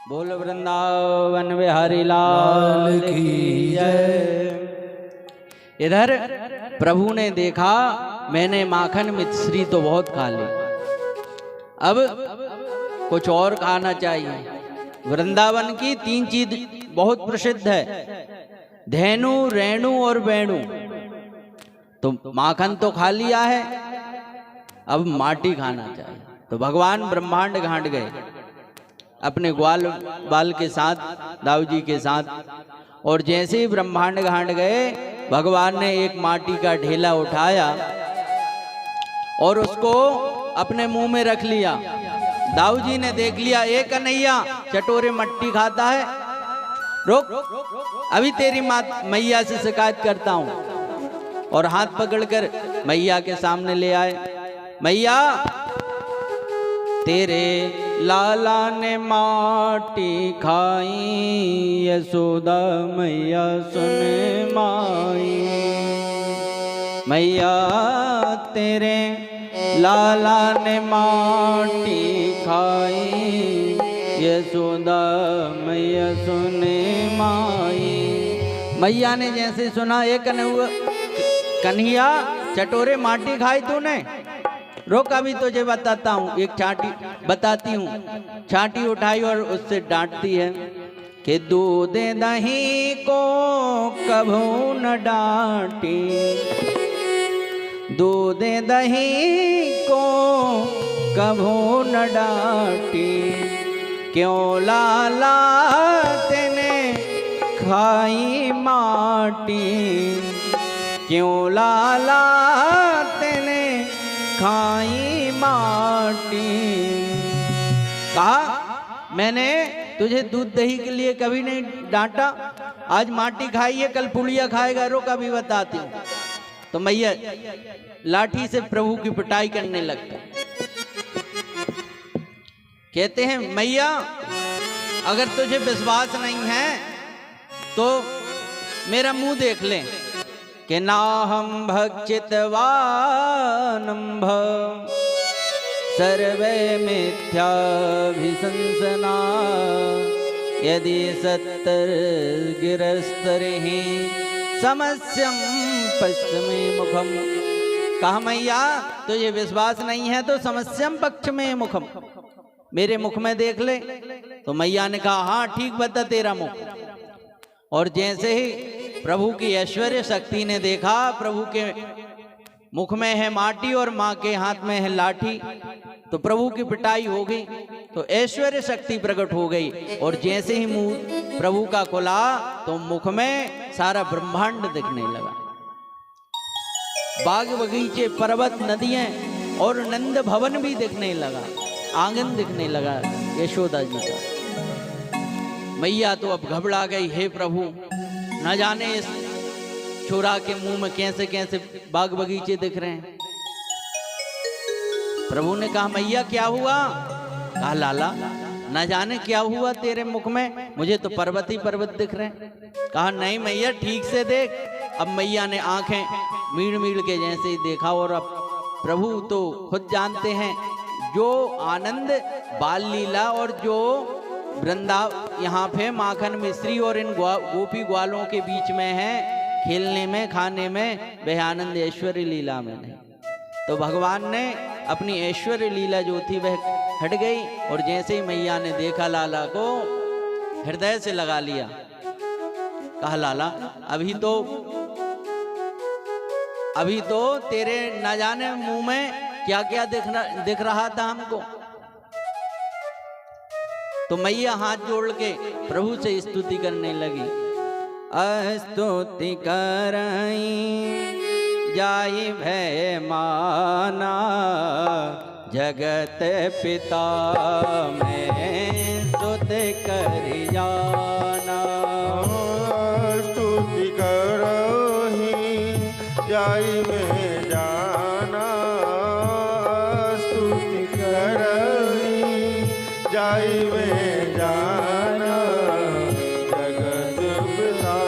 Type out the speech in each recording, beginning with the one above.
बोल वृंदावन बिहारी लाल की जय। इधर प्रभु ने देखा मैंने माखन मिश्री तो बहुत खा ली, अब कुछ और खाना चाहिए। वृंदावन की 3 चीज बहुत प्रसिद्ध है, धेनु, रेणु और वेणु। तो माखन तो खा लिया है, अब माटी खाना चाहिए। तो भगवान ब्रह्मांड घाट गए अपने ग्वाल बाल के साथ, दाऊ जी के साथ, और जैसे ही ब्रह्मांड घाट गए भगवान ने एक माटी का ढेला उठाया और उसको अपने मुंह में रख लिया। दाऊ जी ने देख लिया, एक कन्हैया चटोरे मट्टी खाता है, रुक, अभी तेरी मैया से शिकायत करता हूं। और हाथ पकड़कर मैया के सामने ले आए। मैया, तेरे लाला ने माटी खाई, यशोदा मैया सुन माई। मैया, तेरे लाला ने माटी खाई, यशोदा मैया सुन माई। मैया ने जैसे सुना, एक कन्हैया चटोरे माटी खाई तूने, रोक अभी तुझे बताता हूँ, एक छाटी बताती हूँ। छाटी उठाई और उससे डांटती है कि दूध दही को कभू न डांटी, दूध दही को कभू न डांटी, क्यों लाला तेने खाई माटी, क्यों लाला तेने खाई माटी। कहा मैंने तुझे दूध दही के लिए कभी नहीं डांटा, आज माटी खाई है, कल पुड़िया खाएगा, रो कभी बताती हूँ। तो मैया लाठी से प्रभु की पिटाई करने लगते। कहते हैं मैया, अगर तुझे विश्वास नहीं है तो मेरा मुंह देख ले कि नाहं भक्षितवानंभ सर्वे मिथ्याभिशंसना, यदि सत्तर गिरस्तरिहि समस्यं पश्चिमे मुखम। कहा मैया, तुझे विश्वास नहीं है तो समस्यम पक्ष में मुखम, मेरे मुख में देख ले। तो मैया ने कहा हाँ ठीक बता तेरा मुख। और जैसे ही प्रभु की ऐश्वर्य शक्ति ने देखा, प्रभु के मुख में है माटी और माँ के हाथ में है लाठी, तो प्रभु की पिटाई हो गई। तो ऐश्वर्य शक्ति प्रकट हो गई और जैसे ही मुंह प्रभु का खुला तो मुख में सारा ब्रह्मांड दिखने लगा। बाग बगीचे, पर्वत, नदियां और नंद भवन भी दिखने लगा, आंगन दिखने लगा यशोदा जी का। मैया तो अब घबरा गई, हे प्रभु न जाने इस छोरा के मुंह में कैसे कैसे बाग बगीचे दिख रहे हैं। प्रभु ने कहा मैया क्या हुआ? कहा लाला न जाने क्या हुआ तेरे मुख में, मुझे तो पर्वत ही पर्वत दिख रहे हैं। कहा नहीं मैया ठीक से देख। अब मैया ने आंखें मीड़ मीड़ के जैसे ही देखा और अब प्रभु तो खुद जानते हैं जो आनंद बाल लीला और जो वृंदावन यहाँ पे माखन मिश्री और इन गोपी ग्वालों के बीच में है, खेलने में खाने में, वह आनंद ऐश्वर्य लीला में नहीं। तो भगवान ने अपनी ऐश्वर्य लीला जो थी वह हट गई और जैसे ही मैया ने देखा लाला को हृदय से लगा लिया। कहा लाला अभी तो तेरे न जाने मुंह में क्या क्या दिख रहा था हमको। तो मैया हाथ जोड़ के प्रभु से स्तुति करने लगी। स्तुति करई जाई भय माना, जगत पिता में स्तुति कर जाना। स्तुति करही जाई में जाना, स्तुति करही जाई में जाना, जगत पिता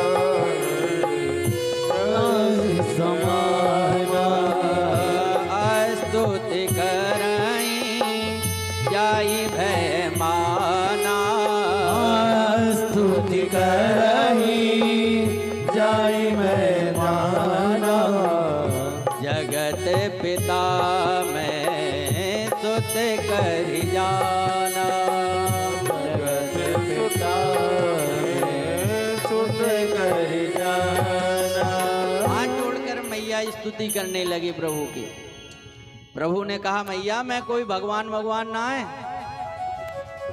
समाना। स्तुति करई जाई भय माना, करही जाई मैं जाना जगत पिता मैं सुत कर जाना जगत पिता मैं सुत कर जाना। हाथ जोड़कर मैया स्तुति करने लगी प्रभु की। प्रभु ने कहा मैया मैं कोई भगवान भगवान ना है,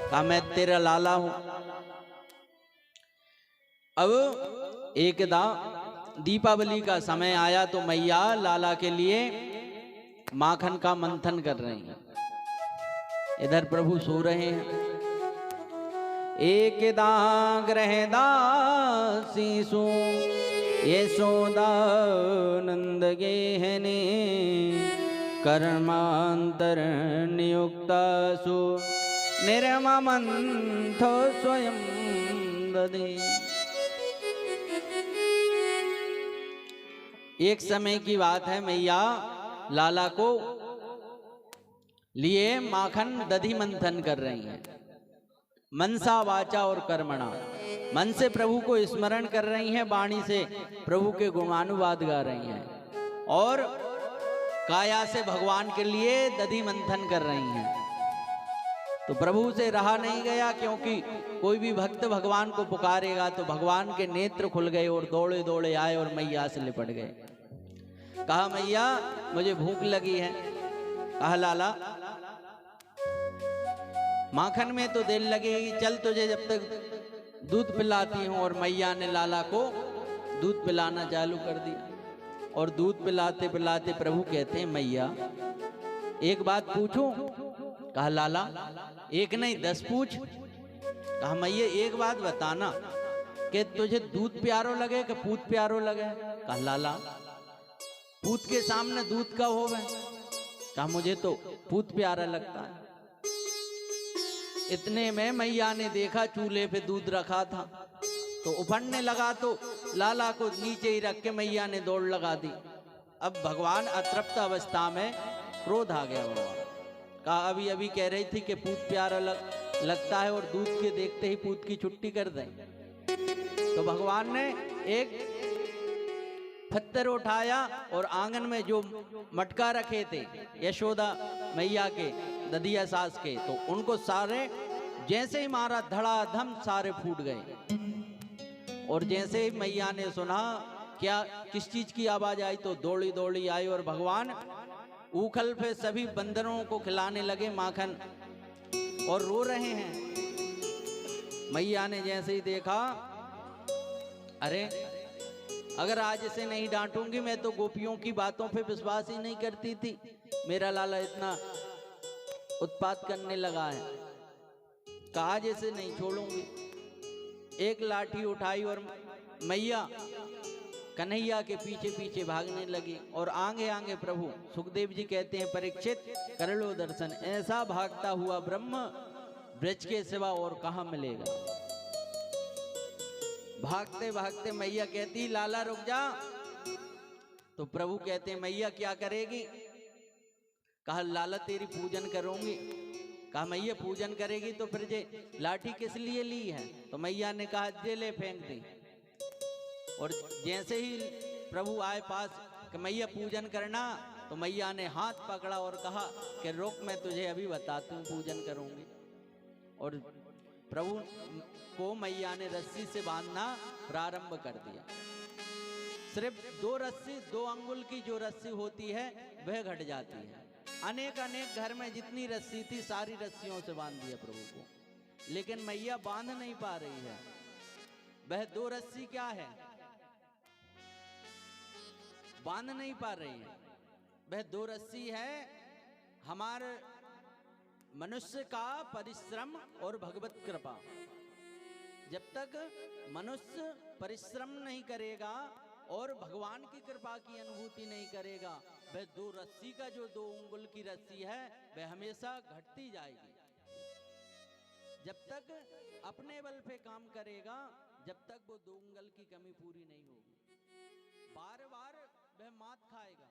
कहा मैं तेरा लाला हूं। अब एकदा दीपावली का समय आया तो मैया लाला के लिए माखन का मंथन कर रही हैं। इधर प्रभु सो रहे हैं। एकदा गृहदासीसु यशोदा नंद गेहने कर्मांतर नियुक्तासु निर्ममंथो स्वयं दधे। एक समय की बात है, मैया लाला को लिए माखन दधी मंथन कर रही हैं। मनसा वाचा और कर्मणा, मन से प्रभु को स्मरण कर रही हैं, वाणी से प्रभु के गुणानुवाद गा रही हैं, और काया से भगवान के लिए दधी मंथन कर रही हैं। तो प्रभु से रहा नहीं गया, क्योंकि कोई भी भक्त भगवान को पुकारेगा तो भगवान के नेत्र खुल गए और दौड़े दौड़े आए और मैया से लिपट गए। कहा मैया मुझे भूख लगी है। कहा लाला माखन में तो देर लगेगी, चल तुझे जब तक दूध पिलाती हूँ। और मैया ने लाला को दूध पिलाना चालू कर दिया। और दूध पिलाते पिलाते प्रभु कहते हैं मैया एक बात पूछूं? कहा लाला एक नहीं 10 पूछ। कहा मैया एक बात बताना कि तुझे दूध प्यारो लगे कि पूत प्यारो लगे? कहा लाला पूत के सामने दूध का होवे। कहा मुझे तो पूत प्यारा लगता है। इतने में मैया ने देखा चूल्हे पे दूध रखा था तो उफड़ने लगा, तो लाला को नीचे ही रख के मैया ने दौड़ लगा दी। अब भगवान अतृप्त अवस्था में क्रोध आ गया। भगवान कहा अभी अभी कह रही थी कि पूत प्यारा लगता है और दूध के देखते ही पूत की छुट्टी कर दें। तो भगवान ने एक पत्थर उठाया और आंगन में जो मटका रखे थे यशोदा मैया के ददिया सास के, तो उनको सारे जैसे ही मारा धड़ाधम सारे फूट गए। और जैसे ही मैया ने सुना क्या किस चीज की आवाज आई तो दौड़ी दौड़ी आई और भगवान उखल पे सभी बंदरों को खिलाने लगे माखन और रो रहे हैं। मैया ने जैसे ही देखा अरे अगर आज इसे नहीं डांटूंगी मैं तो गोपियों की बातों पे विश्वास ही नहीं करती थी, मेरा लाला इतना उत्पात करने लगा है, कहा जैसे नहीं छोड़ूंगी। एक लाठी उठाई और मैया कन्हैया के पीछे पीछे भागने लगी। और आगे आगे प्रभु सुखदेव जी कहते हैं परीक्षित कर लो दर्शन, ऐसा भागता हुआ ब्रह्म ब्रज के सिवा और कहां मिलेगा। भागते भागते मैया कहती लाला रुक जा। तो प्रभु कहते हैं मैया क्या करेगी? कहा लाला तेरी पूजन करूंगी। कहा मैया पूजन करेगी तो फिर जे लाठी किस लिए ली है? तो मैया ने कहा जे ले फेंक दी। और जैसे ही प्रभु आए पास कि मैया पूजन करना, तो मैया ने हाथ पकड़ा और कहा कि रुक मैं तुझे अभी बताती हूँ पूजन करूंगी। और प्रभु को मैया ने रस्सी से बांधना प्रारंभ कर दिया। सिर्फ 2 रस्सी 2 अंगुल की जो रस्सी होती है वह घट जाती है। अनेक अनेक घर में जितनी रस्सी थी सारी रस्सियों से बांध दिया प्रभु को, लेकिन मैया बांध नहीं पा रही है। वह 2 रस्सी क्या है बांध नहीं पा रही है। वह 2 रस्सी है हमारे मनुष्य का परिश्रम और भगवत कृपा। जब तक मनुष्य परिश्रम नहीं करेगा और भगवान की कृपा की अनुभूति नहीं करेगा, वह 2 रस्सी का जो 2 उंगल की रस्सी है वह हमेशा घटती जाएगी। जब तक अपने बल पे काम करेगा जब तक वो 2 उंगल की कमी पूरी नहीं होगी, बार बार वह मात खाएगा।